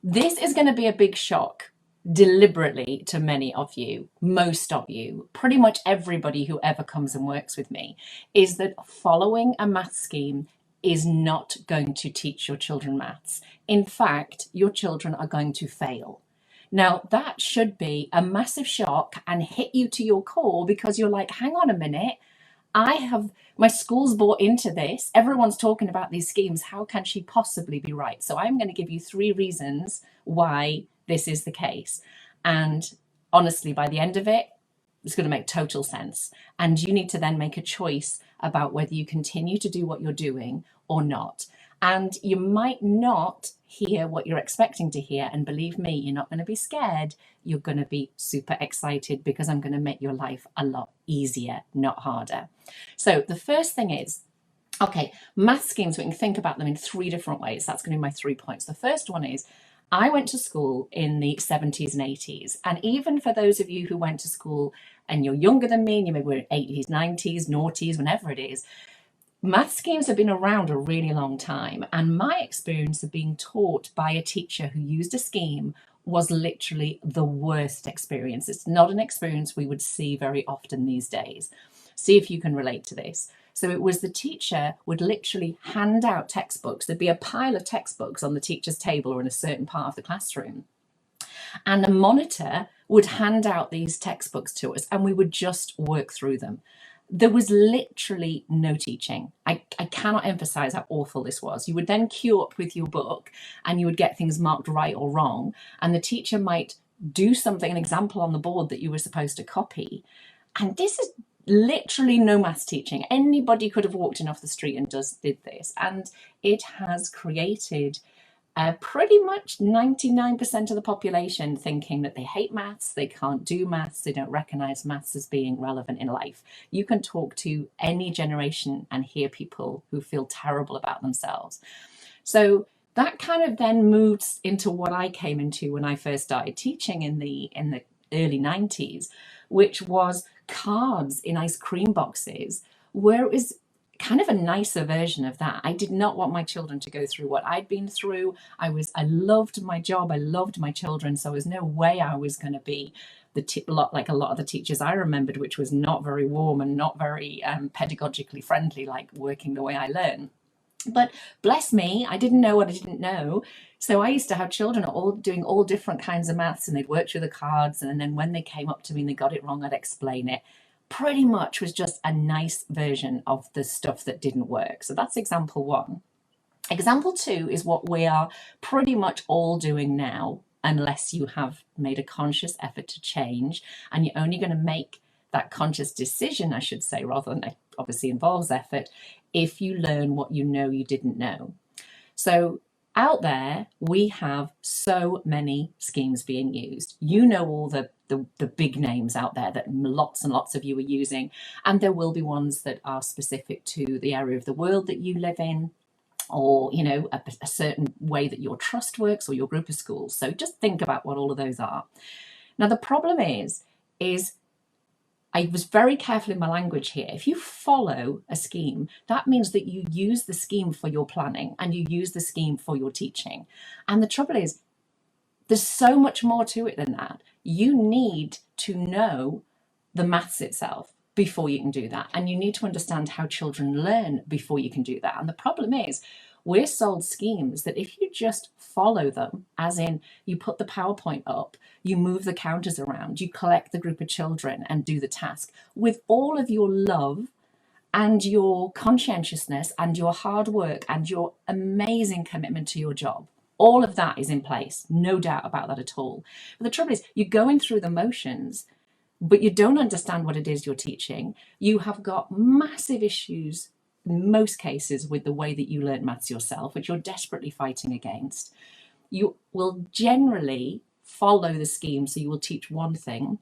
This is going to be a big shock deliberately to many of you, most of you, pretty much everybody who ever comes and works with me, is that following a math scheme is not going to teach your children maths. In fact, your children are going to fail. Now, that should be a massive shock and hit you to your core, because you're like, hang on a minute, my school's bought into this. Everyone's talking about these schemes. How can she possibly be right? So I'm going to give you 3 reasons why this is the case. And honestly, by the end of it, it's going to make total sense. And you need to then make a choice about whether you continue to do what you're doing or not. And you might not hear what you're expecting to hear. And believe me, you're not going to be scared. You're going to be super excited, because I'm going to make your life a lot easier, not harder. So the first thing is, okay, math schemes, we can think about them in 3 different ways. That's going to be my 3 points. The first one is, I went to school in the 70s and 80s. And even for those of you who went to school and you're younger than me, and you maybe were in 80s, 90s, noughties, whenever it is, math schemes have been around a really long time. And my experience of being taught by a teacher who used a scheme was literally the worst experience. It's not an experience we would see very often these days. See if you can relate to this. So it was, the teacher would literally hand out textbooks. There'd be a pile of textbooks on the teacher's table or in a certain part of the classroom. And a monitor would hand out these textbooks to us, and we would just work through them. There was literally no teaching. I cannot emphasize how awful this was. You would then queue up with your book and you would get things marked right or wrong. And the teacher might do something, an example on the board that you were supposed to copy. And this is literally no maths teaching. Anybody could have walked in off the street and did this. And it has created pretty much 99% of the population thinking that they hate maths, they can't do maths, they don't recognize maths as being relevant in life. You can talk to any generation and hear people who feel terrible about themselves. So that kind of then moves into what I came into when I first started teaching in the early 90s, which was cards in ice cream boxes, where it was kind of a nicer version of that. I did not want my children to go through what I'd been through. I loved my job. I loved my children. So there's no way I was going to be like a lot of the teachers I remembered, which was not very warm and not very pedagogically friendly, like working the way I learned. But bless me, I didn't know what I didn't know. So I used to have children all doing all different kinds of maths, and they'd work through the cards. And then when they came up to me and they got it wrong, I'd explain it. Pretty much was just a nice version of the stuff that didn't work. So that's example 1. Example 2 is what we are pretty much all doing now, unless you have made a conscious effort to change. And you're only going to make that conscious decision, I should say, rather than, it obviously involves effort, if you learn what you know you didn't know. So out there, we have so many schemes being used. You know all the big names out there that lots and lots of you are using, and there will be ones that are specific to the area of the world that you live in, or a certain way that your trust works or your group of schools. So just think about what all of those are. Now the problem is I was very careful in my language here. If you follow a scheme, that means that you use the scheme for your planning and you use the scheme for your teaching. And the trouble is, there's so much more to it than that. You need to know the maths itself before you can do that. And you need to understand how children learn before you can do that. And the problem is, we're sold schemes that if you just follow them, as in you put the PowerPoint up, you move the counters around, you collect the group of children and do the task with all of your love and your conscientiousness and your hard work and your amazing commitment to your job. All of that is in place, no doubt about that at all. But the trouble is, you're going through the motions, but you don't understand what it is you're teaching. You have got massive issues in most cases with the way that you learn maths yourself, which you're desperately fighting against. You will generally follow the scheme. So you will teach one thing,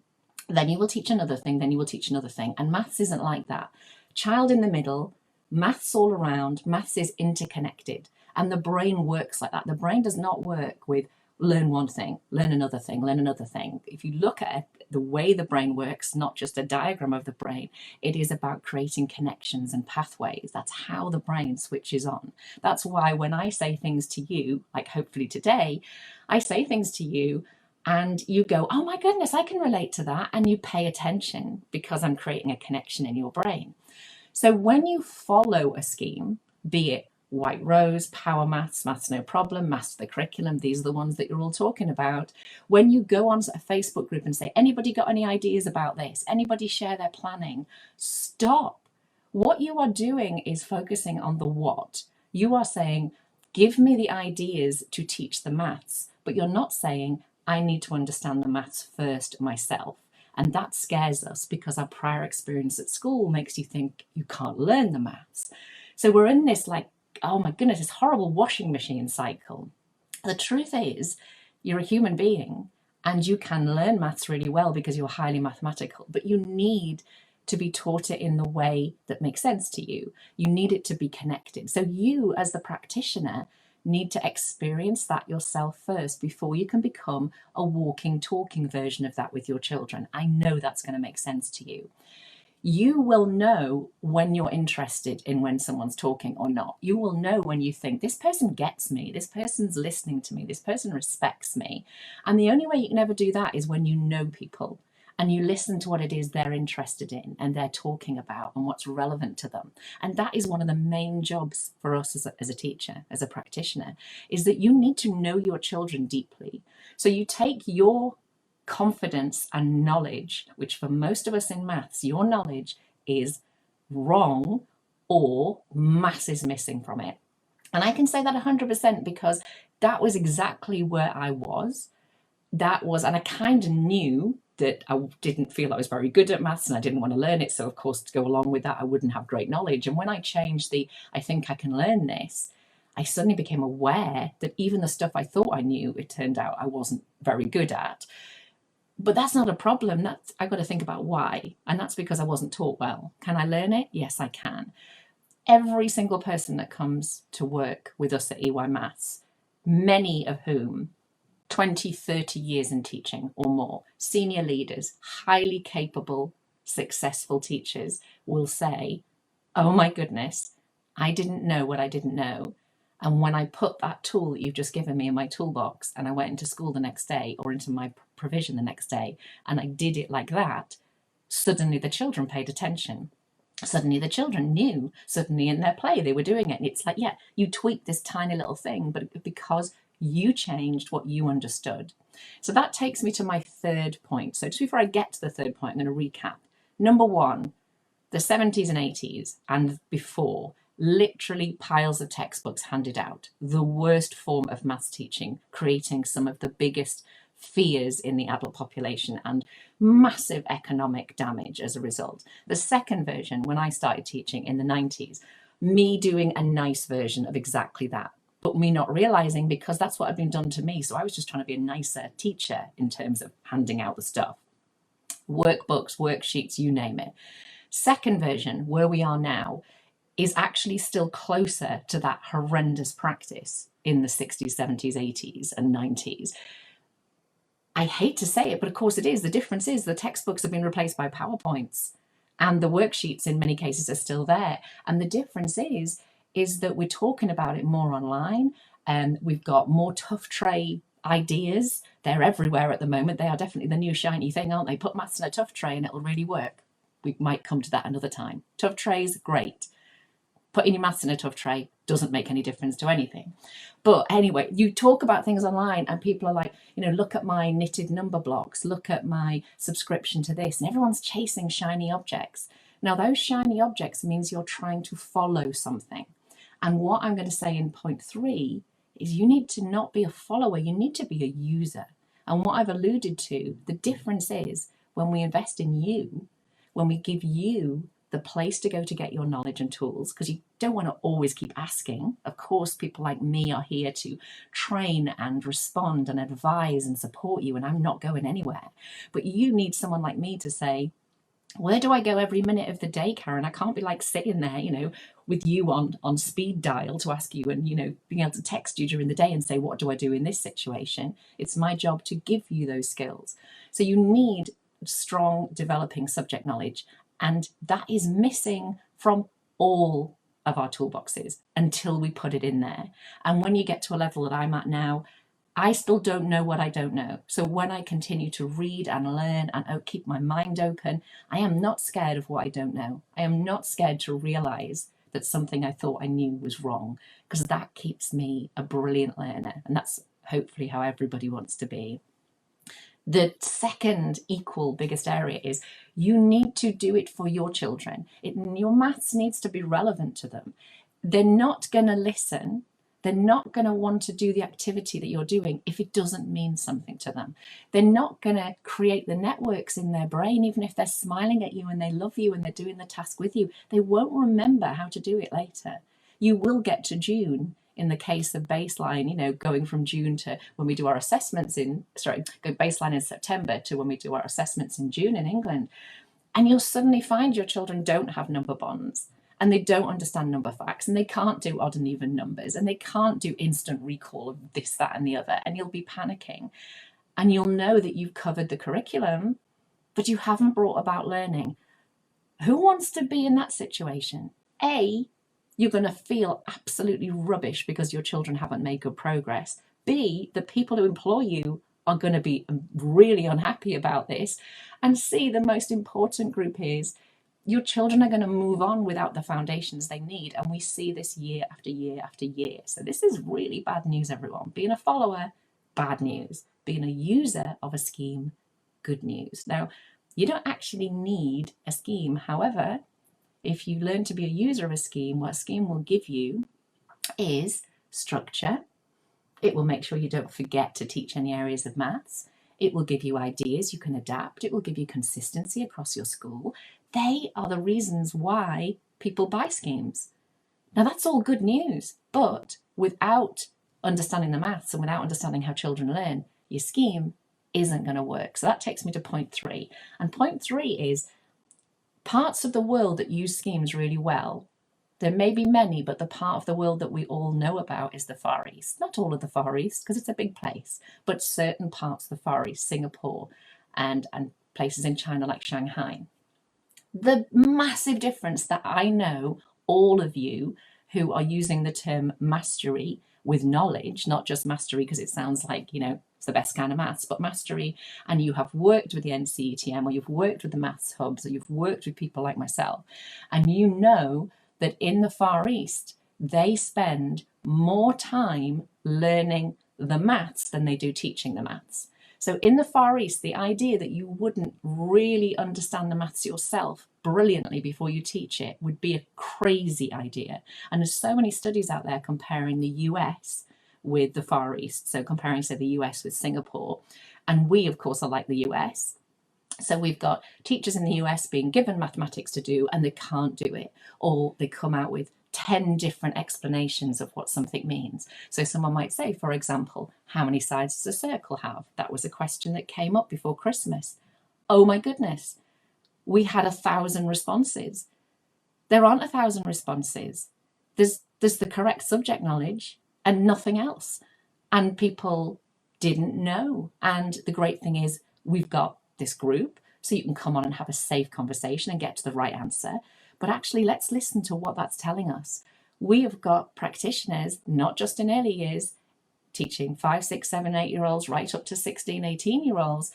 then you will teach another thing, then you will teach another thing. And maths isn't like that. Child in the middle, maths all around, maths is interconnected. And the brain works like that. The brain does not work with learn one thing, learn another thing, learn another thing. If you look at the way the brain works, not just a diagram of the brain, it is about creating connections and pathways. That's how the brain switches on. That's why when I say things to you, like hopefully today, I say things to you and you go, oh my goodness, I can relate to that. And you pay attention because I'm creating a connection in your brain. So when you follow a scheme, be it White Rose, Power Maths, Maths No Problem, Master the Curriculum, these are the ones that you're all talking about. When you go on a Facebook group and say, anybody got any ideas about this? Anybody share their planning? Stop. What you are doing is focusing on the what. You are saying, give me the ideas to teach the maths, but you're not saying, I need to understand the maths first myself. And that scares us because our prior experience at school makes you think you can't learn the maths. So we're in this like, oh my goodness, this horrible washing machine cycle. The truth is, you're a human being and you can learn maths really well because you're highly mathematical, but you need to be taught it in the way that makes sense to you. You need it to be connected. So you, as the practitioner, need to experience that yourself first before you can become a walking, talking version of that with your children. I know that's going to make sense to you. You will know when you're interested in when someone's talking or not. You will know when you think, this person gets me, this person's listening to me, this person respects me. And the only way you can ever do that is when you know people and you listen to what it is they're interested in and they're talking about and what's relevant to them. And that is one of the main jobs for us as a teacher, as a practitioner, is that you need to know your children deeply. So you take your confidence and knowledge, which for most of us in maths, your knowledge is wrong or mass is missing from it. And I can say that 100% because that was exactly where I was. And I kind of knew that I didn't feel I was very good at maths and I didn't want to learn it. So of course, to go along with that, I wouldn't have great knowledge. And when I changed I think I can learn this, I suddenly became aware that even the stuff I thought I knew, it turned out I wasn't very good at. But that's not a problem. I've got to think about why. And that's because I wasn't taught well. Can I learn it? Yes, I can. Every single person that comes to work with us at EY Maths, many of whom 20, 30 years in teaching or more, senior leaders, highly capable, successful teachers will say, oh my goodness, I didn't know what I didn't know. And when I put that tool that you've just given me in my toolbox and I went into school the next day or into my provision the next day and I did it like that, suddenly the children paid attention. Suddenly the children knew. Suddenly in their play they were doing it. And it's like, yeah, you tweaked this tiny little thing, but because you changed what you understood. So that takes me to my third point. So just before I get to the third point, I'm going to recap. Number one, the 70s and 80s and before, literally piles of textbooks handed out, the worst form of maths teaching, creating some of the biggest fears in the adult population and massive economic damage as a result. The second version, when I started teaching in the 90s, me doing a nice version of exactly that, but me not realizing because that's what had been done to me. So I was just trying to be a nicer teacher in terms of handing out the stuff. Workbooks, worksheets, you name it. Second version, where we are now, is actually still closer to that horrendous practice in the 60s, 70s, 80s, and 90s. I hate to say it, but of course it is. The difference is the textbooks have been replaced by PowerPoints and the worksheets in many cases are still there. And the difference is that we're talking about it more online and we've got more tough tray ideas. They're everywhere at the moment. They are definitely the new shiny thing, aren't they? Put maths in a tough tray and it'll really work. We might come to that another time. Tough trays, great. Putting your maths in a tough tray doesn't make any difference to anything. But anyway, you talk about things online and people are like, look at my knitted number blocks, look at my subscription to this, and everyone's chasing shiny objects. Now, those shiny objects means you're trying to follow something. And what I'm going to say in point 3 is you need to not be a follower, you need to be a user. And what I've alluded to, the difference is when we invest in you, when we give you the place to go to get your knowledge and tools, because you don't want to always keep asking. Of course, people like me are here to train and respond and advise and support you, and I'm not going anywhere. But you need someone like me to say, Where do I go every minute of the day, Karen? I can't be like sitting there, with you on speed dial to ask you, and being able to text you during the day and say, what do I do in this situation? It's my job to give you those skills. So you need strong developing subject knowledge, and that is missing from all of our toolboxes until we put it in there. And when you get to a level that I'm at now, I still don't know what I don't know. So when I continue to read and learn and keep my mind open, I am not scared of what I don't know. I am not scared to realize that something I thought I knew was wrong, because that keeps me a brilliant learner. And that's hopefully how everybody wants to be. The second equal biggest area is you need to do it for your children. Your maths needs to be relevant to them. They're not going to listen. They're not going to want to do the activity that you're doing if it doesn't mean something to them. They're not going to create the networks in their brain, even if they're smiling at you and they love you and they're doing the task with you. They won't remember how to do it later. You will get to June in the case of baseline, going from June to when we do our assessments go baseline in September to when we do our assessments in June in England. And you'll suddenly find your children don't have number bonds, and they don't understand number facts, and they can't do odd and even numbers, and they can't do instant recall of this, that, and the other. And you'll be panicking, and you'll know that you've covered the curriculum, but you haven't brought about learning. Who wants to be in that situation? A, you're going to feel absolutely rubbish because your children haven't made good progress. B, the people who employ you are going to be really unhappy about this. And C, the most important group is your children are going to move on without the foundations they need. And we see this year after year after year. So this is really bad news, everyone. Being a follower, bad news. Being a user of a scheme, good news. Now, you don't actually need a scheme. However, if you learn to be a user of a scheme, what a scheme will give you is structure. It will make sure you don't forget to teach any areas of maths. It will give you ideas you can adapt. It will give you consistency across your school. They are the reasons why people buy schemes. Now, that's all good news, but without understanding the maths and without understanding how children learn, your scheme isn't going to work. So that takes me to point 3. And point 3 is parts of the world that use schemes really well. There may be many, but the part of the world that we all know about is the Far East. Not all of the Far East, because it's a big place, but certain parts of the Far East, Singapore and places in China like Shanghai. The massive difference that I know all of you who are using the term mastery with knowledge, not just mastery because it sounds like, it's the best kind of maths, but mastery, and you have worked with the NCETM, or you've worked with the maths hubs, or you've worked with people like myself, and you know that in the Far East, they spend more time learning the maths than they do teaching the maths. So in the Far East, the idea that you wouldn't really understand the maths yourself brilliantly before you teach it would be a crazy idea. And there's so many studies out there comparing the US with the Far East. So comparing, say, the US with Singapore. And we, of course, are like the US. So we've got teachers in the US being given mathematics to do and they can't do it, or they come out with 10 different explanations of what something means. So someone might say, for example, how many sides does a circle have? That was a question that came up before Christmas. Oh my goodness, we had 1,000 responses. There aren't 1,000 responses. There's the correct subject knowledge and nothing else. And people didn't know. And the great thing is we've got this group, so you can come on and have a safe conversation and get to the right answer. But actually, let's listen to what that's telling us. We have got practitioners, not just in early years, teaching 5, 6, 7, 8-year-olds right up to 16, 18-year-olds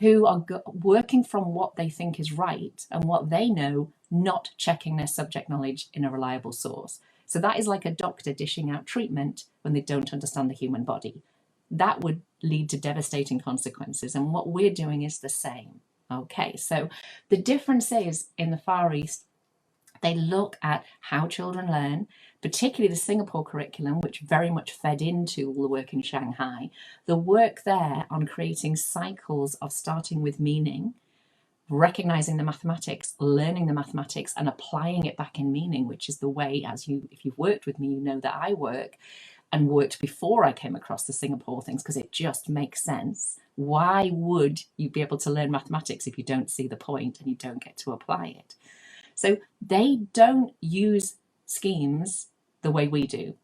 who are working from what they think is right and what they know, not checking their subject knowledge in a reliable source. So that is like a doctor dishing out treatment when they don't understand the human body. That would lead to devastating consequences. And what we're doing is the same. Okay, so the difference is in the Far East, they look at how children learn, particularly the Singapore curriculum, which very much fed into all the work in Shanghai. The work there on creating cycles of starting with meaning, recognizing the mathematics, learning the mathematics, and applying it back in meaning, which is the way, if you've worked with me, you know that I work. and worked before I came across the Singapore things, because it just makes sense. Why would you be able to learn mathematics if you don't see the point and you don't get to apply it? So they don't use schemes the way we do.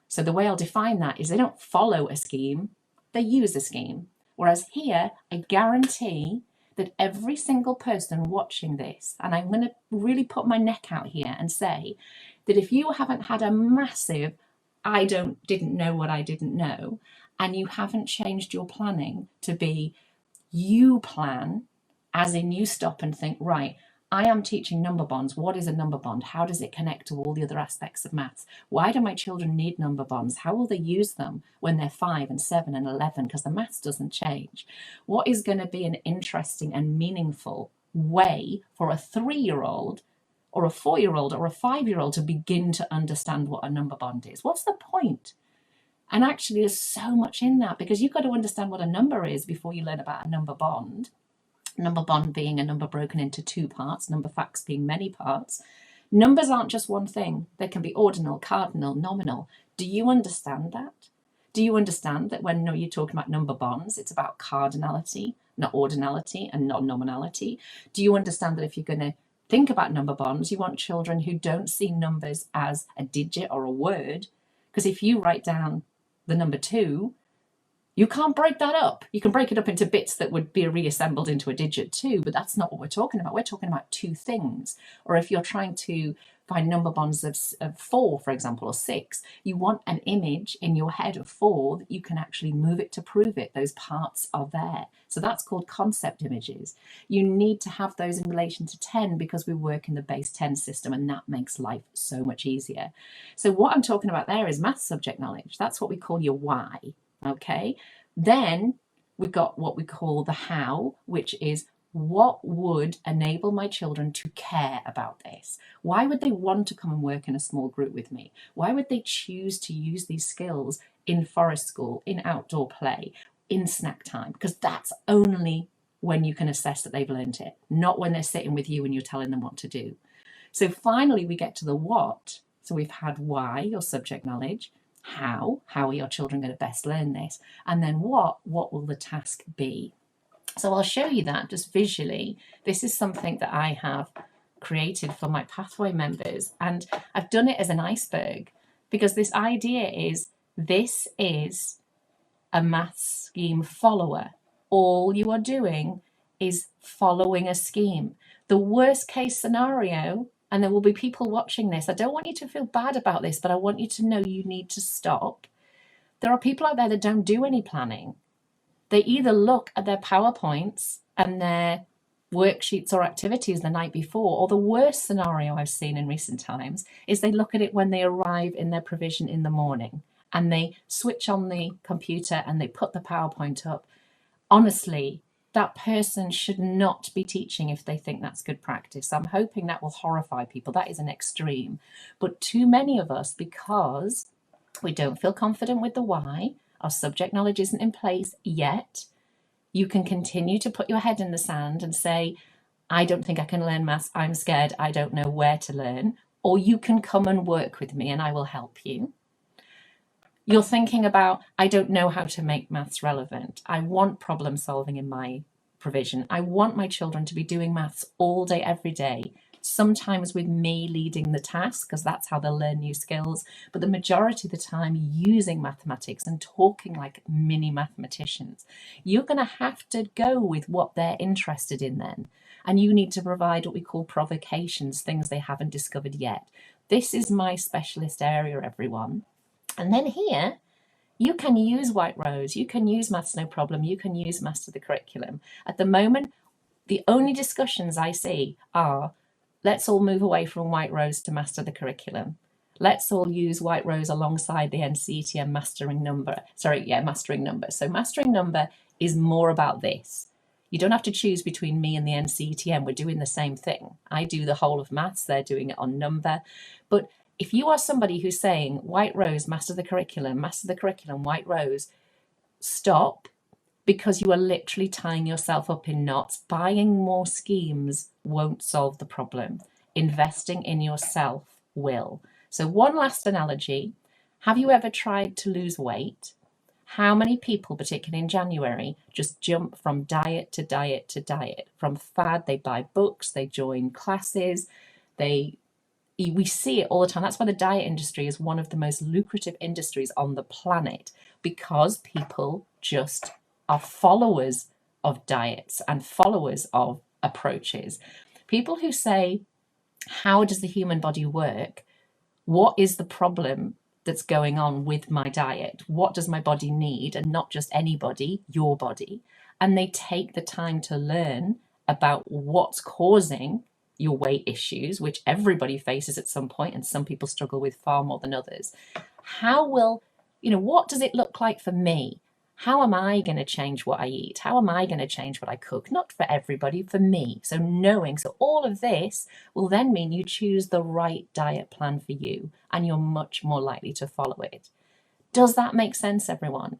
So the way I'll define that is they don't follow a scheme, they use a scheme. Whereas here, I guarantee that every single person watching this, and I'm going to really put my neck out here and say that if you haven't had a massive didn't know what I didn't know, and you haven't changed your planning to be you plan, as in you stop and think, right, I am teaching number bonds. What is a number bond? How does it connect to all the other aspects of maths? Why do my children need number bonds? How will they use them when they're 5 and 7 and 11? Because the maths doesn't change. What is going to be an interesting and meaningful way for a 3-year-old or a 4-year-old or a 5-year-old to begin to understand what a number bond is? What's the point? And actually, there's so much in that, because you've got to understand what a number is before you learn about a number bond. Number bond being a number broken into 2 parts, number facts being many parts. Numbers aren't just one thing. They can be ordinal, cardinal, nominal. Do you understand that? Do you understand that when you're talking about number bonds, it's about cardinality, not ordinality, and not nominality? Do you understand that if you're going to think about number bonds, you want children who don't see numbers as a digit or a word? Because if you write down the number 2, you can't break that up. You can break it up into bits that would be reassembled into a digit 2, but that's not what we're talking about. We're talking about 2 things. Or if you're trying to find number bonds of 4, for example, or 6, you want an image in your head of 4 that you can actually move it to prove it. Those parts are there. So that's called concept images. You need to have those in relation to 10 because we work in the base 10 system, and that makes life so much easier. So what I'm talking about there is math subject knowledge. That's what we call your why. Okay, then we've got what we call the how, which is what would enable my children to care about this? Why would they want to come and work in a small group with me? Why would they choose to use these skills in forest school, in outdoor play, in snack time? Because that's only when you can assess that they've learned it, not when they're sitting with you and you're telling them what to do. So finally we get to the what. So we've had why, your subject knowledge. How are your children going to best learn this? And then what will the task be? So I'll show you that just visually. This is something that I have created for my Pathway members, and I've done it as an iceberg because this idea is this is a maths scheme follower. All you are doing is following a scheme. The worst case scenario, and there will be people watching this, I don't want you to feel bad about this, but I want you to know you need to stop. There are people out there that don't do any planning. They either look at their PowerPoints and their worksheets or activities the night before, or the worst scenario I've seen in recent times is they look at it when they arrive in their provision in the morning and they switch on the computer and they put the PowerPoint up. Honestly, that person should not be teaching if they think that's good practice. I'm hoping that will horrify people. That is an extreme. But too many of us, because we don't feel confident with the why, our subject knowledge isn't in place yet, you can continue to put your head in the sand and say, I don't think I can learn maths. I'm scared. I don't know where to learn. Or you can come and work with me and I will help you. You're thinking about, I don't know how to make maths relevant. I want problem solving in my provision. I want my children to be doing maths all day, every day, sometimes with me leading the task, because that's how they'll learn new skills, but the majority of the time using mathematics and talking like mini mathematicians. You're going to have to go with what they're interested in then. And you need to provide what we call provocations, things they haven't discovered yet. This is my specialist area, everyone. And then here, you can use White Rose, you can use Maths No Problem, you can use Master the Curriculum. At the moment, the only discussions I see are, let's all move away from White Rose to Master the Curriculum. Let's all use White Rose alongside the NCETM mastering number. Mastering number. So mastering number is more about this. You don't have to choose between me and the NCETM. We're doing the same thing. I do the whole of maths, they're doing it on number. But if you are somebody who's saying White Rose, Master the Curriculum, White Rose, stop, because you are literally tying yourself up in knots. Buying more schemes won't solve the problem. Investing in yourself will. So one last analogy. Have you ever tried to lose weight? How many people, particularly in January, just jump from diet to diet to diet? From fad, they buy books, they join classes, we see it all the time. That's why the diet industry is one of the most lucrative industries on the planet, because people just are followers of diets and followers of approaches. People who say, how does the human body work? What is the problem that's going on with my diet? What does my body need? And not just anybody, your body. And they take the time to learn about what's causing your weight issues, which everybody faces at some point, and some people struggle with far more than others. What does it look like for me? How am I going to change what I eat? How am I going to change what I cook? Not for everybody, for me. So all of this will then mean you choose the right diet plan for you, and you're much more likely to follow it. Does that make sense, everyone?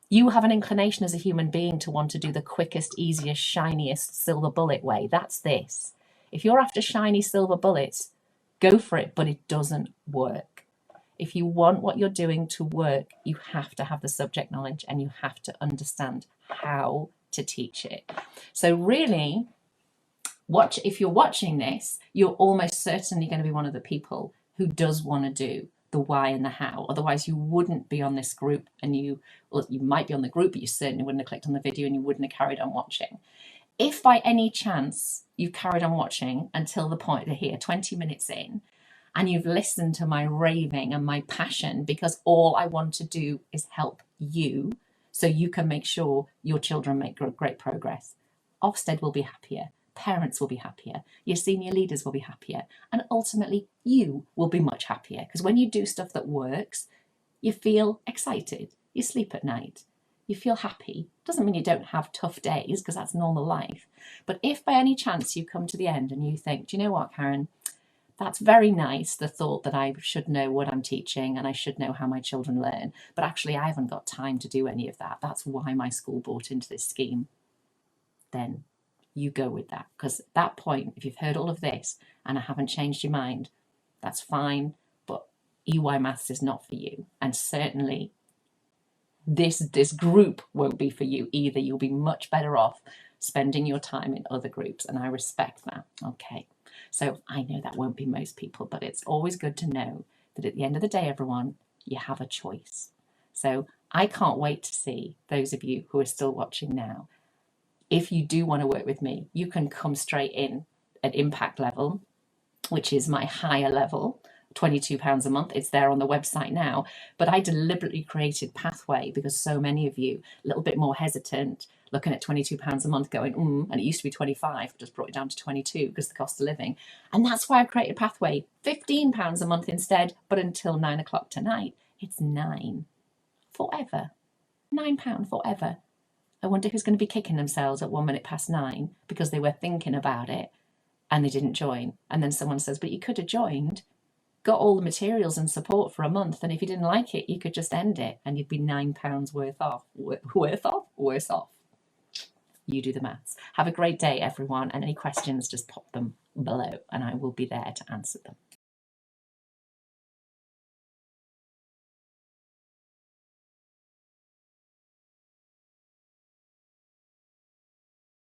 You have an inclination as a human being to want to do the quickest, easiest, shiniest silver bullet way. That's this. If you're after shiny silver bullets, go for it, but it doesn't work. If you want what you're doing to work, you have to have the subject knowledge and you have to understand how to teach it. So really, if you're watching this, you're almost certainly going to be one of the people who does want to do the why and the how. Otherwise, you wouldn't be on this group, and you might be on the group, but you certainly wouldn't have clicked on the video and you wouldn't have carried on watching. If by any chance you've carried on watching until the point of here, 20 minutes in, and you've listened to my raving and my passion, because all I want to do is help you so you can make sure your children make great progress, Ofsted will be happier, parents will be happier, your senior leaders will be happier, and ultimately you will be much happier, because when you do stuff that works, you feel excited, you sleep at night, you feel happy. Doesn't mean you don't have tough days, because that's normal life. But if by any chance you come to the end and you think, do you know what, Karen, that's very nice, the thought that I should know what I'm teaching and I should know how my children learn, but actually I haven't got time to do any of that. That's why my school bought into this scheme. Then you go with that, because at that point, if you've heard all of this and I haven't changed your mind, that's fine, but EY Maths is not for you. And certainly this group won't be for you either. You'll be much better off spending your time in other groups, and I respect that. Okay, so I know that won't be most people, but it's always good to know that at the end of the day, everyone, you have a choice. So I can't wait to see those of you who are still watching now. If you do want to work with me, you can come straight in at impact level, which is my higher level, £22 a month. It's there on the website now, but I deliberately created Pathway because so many of you a little bit more hesitant, looking at £22 a month going, and it used to be 25, just brought it down to 22 because of the cost of living. And that's why I've created Pathway, £15 a month instead, but until 9 o'clock tonight, it's £9 forever, £9 forever. I wonder who's going to be kicking themselves at 9:01 because they were thinking about it and they didn't join. And then someone says, but you could have joined, got all the materials and support for a month, and if you didn't like it, you could just end it and you'd be £9 worse off. You do the maths. Have a great day, everyone, and any questions, just pop them below and I will be there to answer them.